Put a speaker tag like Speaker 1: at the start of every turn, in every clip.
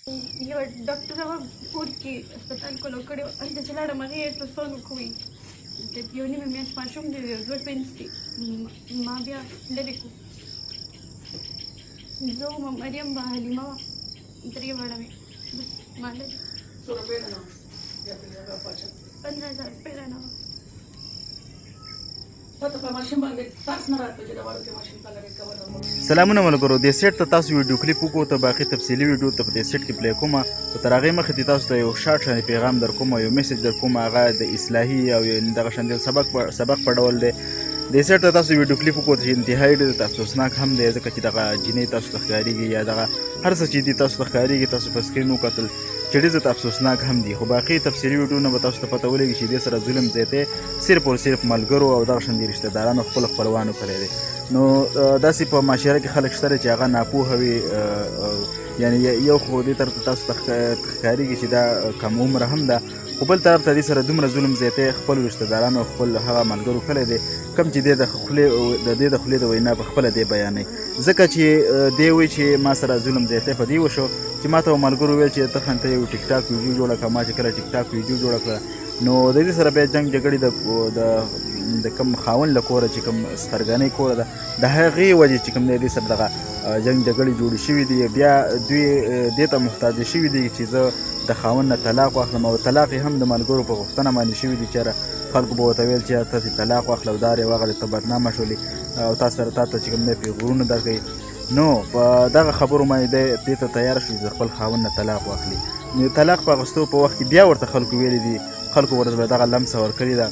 Speaker 1: یو ډاکټر هغه کور کې هسپتال کې لو کړی و هلته چې لاړم هغې الټراساؤنډ وکړی د یو نیمه میاشت ماشوم دی 2 پینس دي ما بیا لرې کړو زه وم مریم به حلیمه وه درې واړه وې بس ما لرې 15,000 روپۍ رانه وه
Speaker 2: سلامونه ملګرو د سیټ ته تاسو ویډیو کلیپ وکړو ته باقي تفصیلي ویډیو ته په دې سیټ کې پلی کوم او تر هغې مخکې تاسو ته یو شارټ شانې پیغام در کوم او یو میسج در کوم هغه د اصلاحي او دغه شان سبق په ډول دی د سیټ ته تاسو ویډیو کلیپ وکړو چې انتهایي ډېر افسوسناک هم دی ځکه چې دغه جینۍ تاسو ته ښکارېږي یا دغه هر څه چې دي تاسو ته ښکارېږي تاسو په سکرین وکتل چې ډېر زیات افسوسناک هم دي خو باقي تفصیلي ویډیو به تاسو ته پته ولګي چې دې سره ظلم زیاتی صرف او صرف ملګرو او دغه شان دي رشته دارانو خپلو خپلوانو کړی دی نو داسې په معاشره کې خلک شته چې هغه ناپوهه وي یعنې یو خو دې طرف ته تاسو ته ښکارېږي چې دا کم عمره هم ده خو بل طرف ته دې سره دومره ظلم زیاتی خپلو رشته دارانو خپل هغه ملګرو کړی دی کوم چې دې د دې د خولې د وینا په خپله دی بیانوي ځکه چې دی وایي چې ما سره ظلم زیاتی په دې وشو چې ما ته ملګرو ویل چې ته خان ته یو ټیک ټاک ویډیو جوړه کړه ما چې کله ټیک ټاک ویډیو جوړه کړه نو د دې سره بیا جنګ جګړې د کوم خاوند له کوره چې کوم سخرګانۍ کوره ده د هغې وجې چې کوم دی دې سره دغه جنګ جګړې جوړې شوي دي بیا دوی دې ته محتاج شوي دي چې زه د خاوند نه طلاق واخلم او طلاق یې هم د ملګرو په غوښتنه باندې شوي دي چې خلکو به ورته ویل چې تاسې طلاق واخله او دا رې واغلې ته بدنامه شولې او تا سره تا ته چې کوم دی پیغورونه درکوي نو په دغه خبرو باندې دی دې ته تیار شو چې د خپل خاوند نه طلاق واخلي نو طلاق په اخیستو په وخت کې بیا ورته خلکو ویلي دي خلکو ورته دغه لمسه ورکړې ده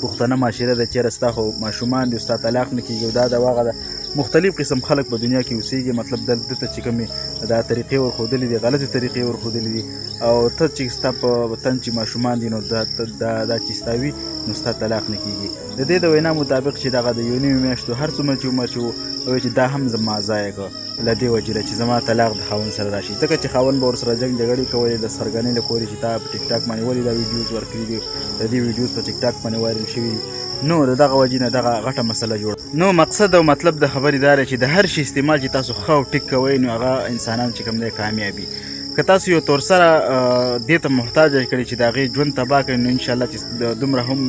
Speaker 2: پښتنه معاشره ده چېرې ستا خو ماشومان دي ستا طلاق نه کېږي او دا د واغه ده مختلف قسم خلک په دنیا کې اوسېږي مطلب دلته چې کومې دا طریقې ورښودلې دي غلطې طریقې ورښودلې دي او ته چې ستا په وطن چې ماشومان دي نو دا چې ستا وي نو ستا طلاق نه کېږي د دې د وینا مطابق چې دغه د یو نیمې میاشتو هر څومره چې عمر چې وایي چې دا هم زما ضایع کړه له دې وجې نه چې زما طلاق د خاوند سره راشي ځکه چې خاوند به ورسره جنګ جګړې کولې د سرګنۍ له کورې چې تا په ټیک ټاک باندې ولې دا ویډیوز ورکړي دي د دې ویډیوز په ټیک ټاک باندې وایرل شوي دي نو د دغه وجې نه دغه غټه مسله جوړه نو مقصد او مطلب د خبرې دا دی چې د هر شي استعمال چې تاسو ښه او ټیک کوئ نو هغه انسانان چې کوم دی کامیابي که تاسو یو تور سره دې ته محتاجه کړئ چې د هغې ژوند تباه کړئ نو انشاءالله چې دومره هم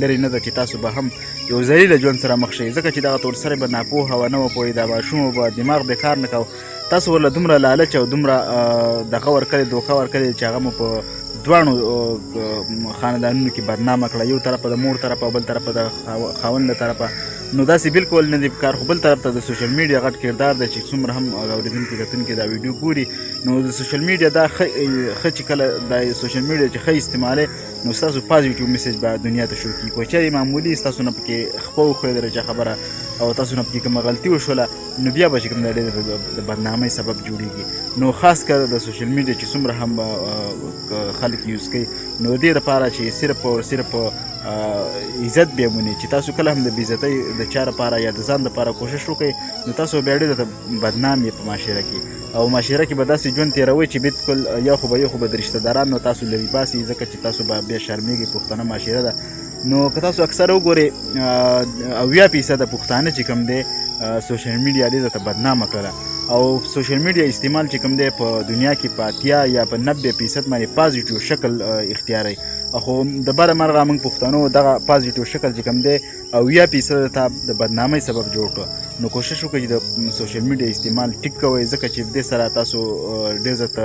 Speaker 2: لرې نه ده چې تاسو به هم یو ذلیله ژوند سره مخ شئ ځکه چې دغه تور سره به ناپوهه و نه و پوهېد دا ماشوم به دماغ بې کار نه کوه تاسو ورله دومره لالچ او دومره دغه ورکړې دوکه ورکړې چې هغه مو په دواړو خاندانونو کې بدنامه کړه یو طرفه د مور طرفه او بل طرفه د خاوند له طرفه نو داسې بالکل نه دي پکار خو بل طرف ته د سوشل میډیا غټ کردار دی چې څومره هم اورېدونکي کتونکي دا ویډیو ګوري نو د سوشل میډیا دا ښه چې کله دا سوشل میډیا چې ښه استعمالوي نو ستاسو پازیټیو میسج به دنیا ته شروع کړي خو چېرې معمولي ستاسو نه پکې خپه وښوې درجه خبره او تاسو نه پکې کومه غلطي وشوله نو بیا به چې کوم دی د بدنامۍ سبب جوړېږي نو خاص کر د سوشل میډیا چې څومره هم خلک یوز کوي نو دې دپاره چې صرف او صرف عزت بیا مونی چې تاسو کله هم د بېعزتۍ د چا لپاره یا د ځان لپاره کوشش وکړئ نو تاسو بیا ډېر بدنام یې په معاشره کې او معاشره کې به داسې ژوند تېروئ چې بالکل یو خو به د رشته دارانو تاسو لرې باسي ځکه چې تاسو به بیا شرمېږئ پښتانه معاشره ده نو که تاسو اکثر وګورئ 80% پښتانه چې کوم دی سوشل میډیا دې ته بدنامه کړله او سوشل میډیا استعمال چې کوم دی په دنیا کې په 80 یا په 90% باندې پازیټیو شکل اختیاروي خو د بره مرغه موږ پښتنو دغه پازیټیو شکل چې کوم دی 80% ته د بدنامۍ سبب جوړ کړه نو کوشش وکړئ چې د سوشل میډیا استعمال ټیک کوئ ځکه چې دې سره تاسو ډېر زیات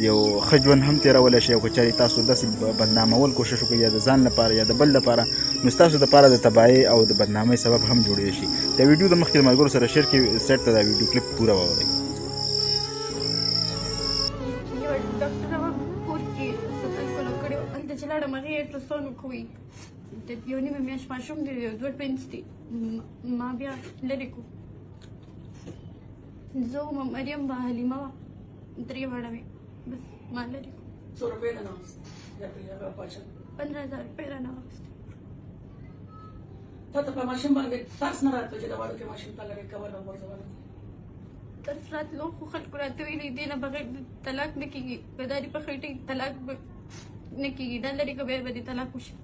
Speaker 2: یو ښه ژوند هم تېرولی شئ او که چېرې تاسو داسې بدنامول کوشش وکړئ یا د ځان لپاره یا د بل لپاره نو ستاسو دپاره د تباهۍ او د بدنامۍ سبب هم جوړېدی شي دا ویډیو د مخکې د ملګرو سره شیر کړئ سیټ ته دا ویډیو کلیپ پوره واورئ
Speaker 1: یو ډاکټر هغه کور کې هسپتال کې لو کړی و هلته چې لاړم هغې الټراساؤنډ وکړی د یو نیمه میاشت ماشوم دی 2 پینس دي ما بیا لرې کړو زه وم مریم به حلیمه وه درې واړه وې بس ما لرې کړو 15,000 روپۍ رانه واخیستې ترس راتلو خو خلکو راته ویلي دې نه بغیر طلاق نه کېږي بداري په خېټې طلاق به نه کېږي دا لرې که بیا به دې طلاق وشي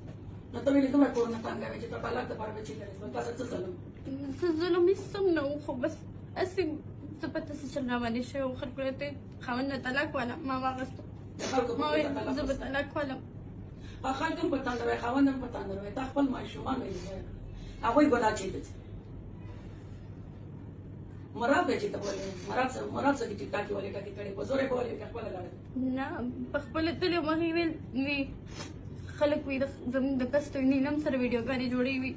Speaker 1: څه ظلم هېڅ هم نه و خو بس هسې څه پته څه چل راباندې شوی و خلکو راته خاوند نه طلاق واله ما واغسته ما ویل زه به طلاق والم
Speaker 3: خلک هم په تاندر وایي خاوند هم په تاندر وایي تا خپل ماشومان وایي هغوی ګناه چیرته دي مراد دی چې ته ولې مراد څه دي چې تا کې ولې ټاکې کړې په زور یې به ولې که خپله لاړې
Speaker 1: نه په خپله تلې وم هغې ویل وي خلک وي زموږ د کستو نیلم سره ویډیوګانې جوړې وي